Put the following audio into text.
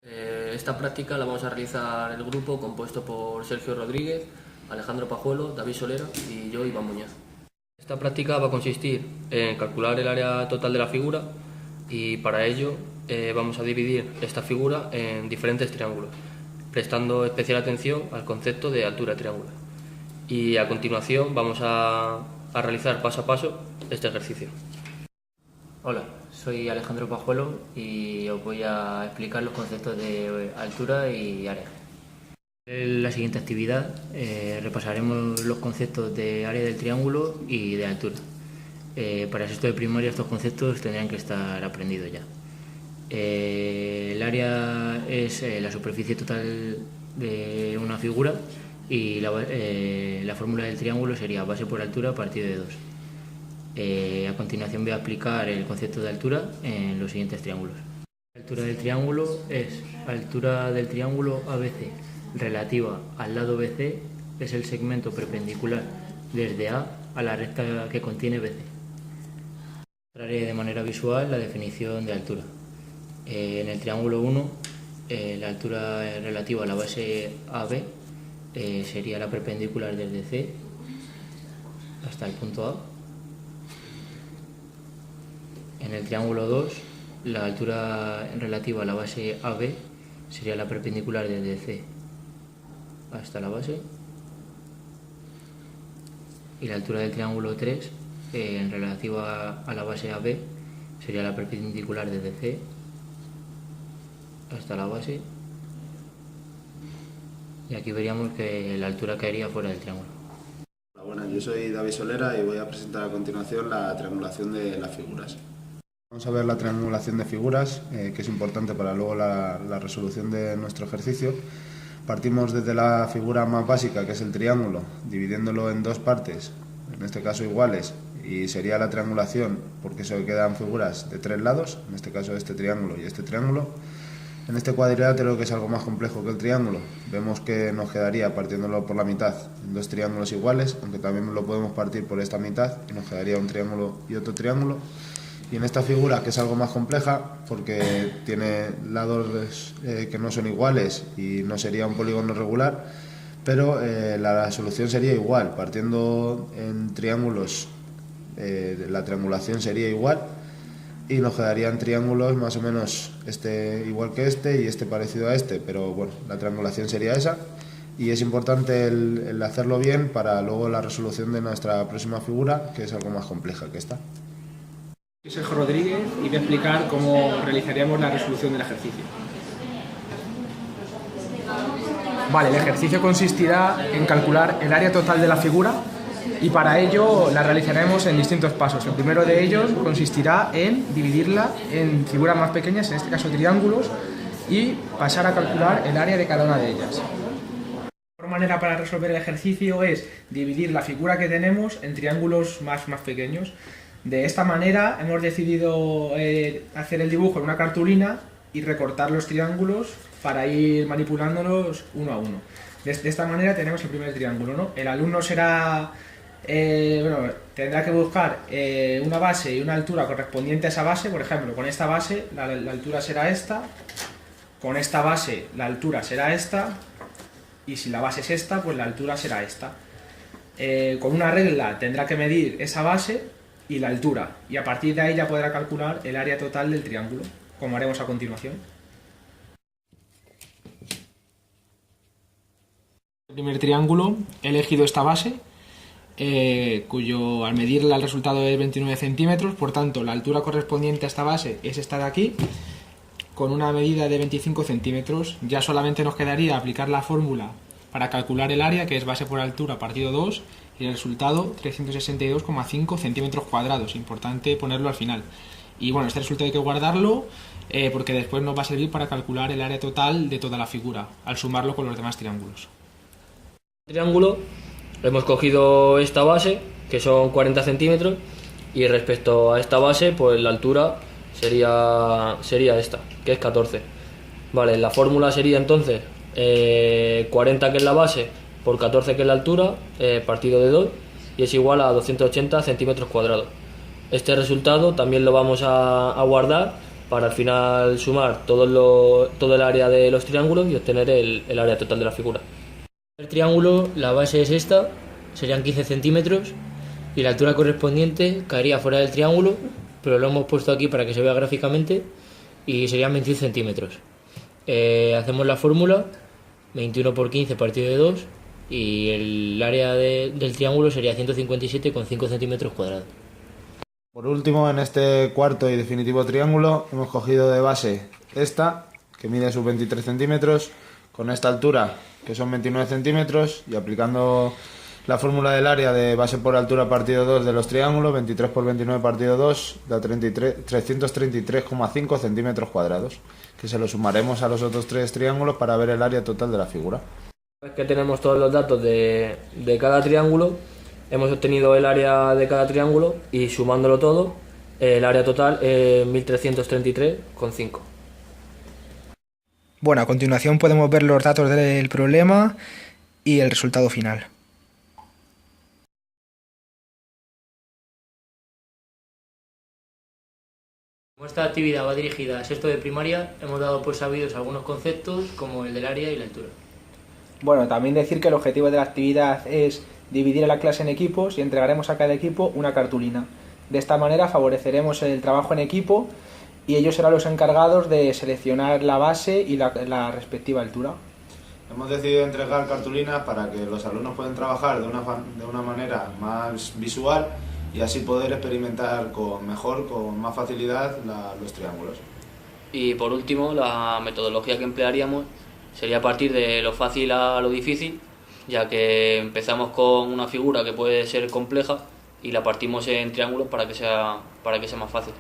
Esta práctica la vamos a realizar el grupo compuesto por Sergio Rodríguez, Alejandro Pajuelo, David Solera y yo, Iván Muñoz. Esta práctica va a consistir en calcular el área total de la figura y para ello vamos a dividir esta figura en diferentes triángulos, prestando especial atención al concepto de altura triangular. Y a continuación vamos a realizar paso a paso este ejercicio. Hola, soy Alejandro Pajuelo y os voy a explicar los conceptos de altura y área. En la siguiente actividad repasaremos los conceptos de área del triángulo y de altura. Para sexto de primaria estos conceptos tendrían que estar aprendidos ya. El área es la superficie total de una figura y la fórmula del triángulo sería base por altura partido de 2. A continuación voy a explicar el concepto de altura en los siguientes triángulos. La altura del triángulo es altura del triángulo ABC relativa al lado BC, es el segmento perpendicular desde A a la recta que contiene BC. Mostraré de manera visual la definición de altura. En el triángulo 1, la altura relativa a la base AB sería la perpendicular desde C hasta el punto A. En el triángulo 2, la altura relativa a la base AB sería la perpendicular desde C hasta la base. Y la altura del triángulo 3, en relativa a la base AB, sería la perpendicular desde C hasta la base. Y aquí veríamos que la altura caería fuera del triángulo. Hola, buenas, yo soy David Solera y voy a presentar a continuación la triangulación de las figuras. Vamos a ver la triangulación de figuras, que es importante para luego la resolución de nuestro ejercicio. Partimos desde la figura más básica, que es el triángulo, dividiéndolo en dos partes, en este caso iguales, y sería la triangulación porque se quedan figuras de tres lados, en este caso este triángulo y este triángulo. En este cuadrilátero, que es algo más complejo que el triángulo, vemos que nos quedaría, partiéndolo por la mitad, en dos triángulos iguales, aunque también lo podemos partir por esta mitad y nos quedaría un triángulo y otro triángulo. Y en esta figura, que es algo más compleja, porque tiene lados que no son iguales y no sería un polígono regular, pero la solución sería igual, partiendo en triángulos, la triangulación sería igual y nos quedarían triángulos más o menos este igual que este y este parecido a este, pero bueno, la triangulación sería esa. Y es importante el hacerlo bien para luego la resolución de nuestra próxima figura, que es algo más compleja que esta. Soy Sergio Rodríguez y voy a explicar cómo realizaríamos la resolución del ejercicio. Vale, el ejercicio consistirá en calcular el área total de la figura y para ello la realizaremos en distintos pasos. El primero de ellos consistirá en dividirla en figuras más pequeñas, en este caso triángulos, y pasar a calcular el área de cada una de ellas. La mejor manera para resolver el ejercicio es dividir la figura que tenemos en triángulos más pequeños. De esta manera hemos decidido hacer el dibujo en una cartulina y recortar los triángulos para ir manipulándolos uno a uno. De esta manera tenemos el primer triángulo, ¿no? El alumno será, tendrá que buscar una base y una altura correspondiente a esa base. Por ejemplo, con esta base la altura será esta, con esta base la altura será esta y si la base es esta, pues la altura será esta. Con una regla tendrá que medir esa base y la altura, y a partir de ahí ya podrá calcular el área total del triángulo, como haremos a continuación. El primer triángulo he elegido esta base, cuyo al medirla el resultado es 29 centímetros, por tanto la altura correspondiente a esta base es esta de aquí, con una medida de 25 centímetros. Ya solamente nos quedaría aplicar la fórmula para calcular el área, que es base por altura partido 2, y el resultado 362,5 centímetros cuadrados. Importante ponerlo al final. Y bueno, este resultado hay que guardarlo porque después nos va a servir para calcular el área total de toda la figura, al sumarlo con los demás triángulos. Triángulo, hemos cogido esta base, que son 40 centímetros, y respecto a esta base, pues la altura sería esta, que es 14. Vale, la fórmula sería entonces 40, que es la base, por 14, que es la altura, partido de 2, y es igual a 280 centímetros cuadrados. Este resultado también lo vamos a guardar para al final sumar todo el área de los triángulos y obtener el área total de la figura. El triángulo, la base es esta, serían 15 centímetros y la altura correspondiente caería fuera del triángulo, pero lo hemos puesto aquí para que se vea gráficamente y serían 21 centímetros. Hacemos la fórmula, 21 por 15 partido de 2 y el área del triángulo sería 157,5 centímetros cuadrados. Por último, en este cuarto y definitivo triángulo hemos cogido de base esta, que mide sus 23 centímetros, con esta altura, que son 29 centímetros, y aplicando la fórmula del área de base por altura partido 2 de los triángulos, 23 por 29 partido 2, da 333,5 centímetros cuadrados, que se lo sumaremos a los otros tres triángulos para ver el área total de la figura. Una vez que tenemos todos los datos de cada triángulo, hemos obtenido el área de cada triángulo y sumándolo todo, el área total es 1333,5. Bueno, a continuación podemos ver los datos del problema y el resultado final. Como esta actividad va dirigida a sexto de primaria, hemos dado por sabidos algunos conceptos como el del área y la altura. Bueno, también decir que el objetivo de la actividad es dividir a la clase en equipos y entregaremos a cada equipo una cartulina. De esta manera favoreceremos el trabajo en equipo y ellos serán los encargados de seleccionar la base y la respectiva altura. Hemos decidido entregar cartulinas para que los alumnos puedan trabajar de una manera más visual y así poder experimentar con más facilidad los triángulos. Y por último, la metodología que emplearíamos sería partir de lo fácil a lo difícil, ya que empezamos con una figura que puede ser compleja y la partimos en triángulos para que sea más fácil.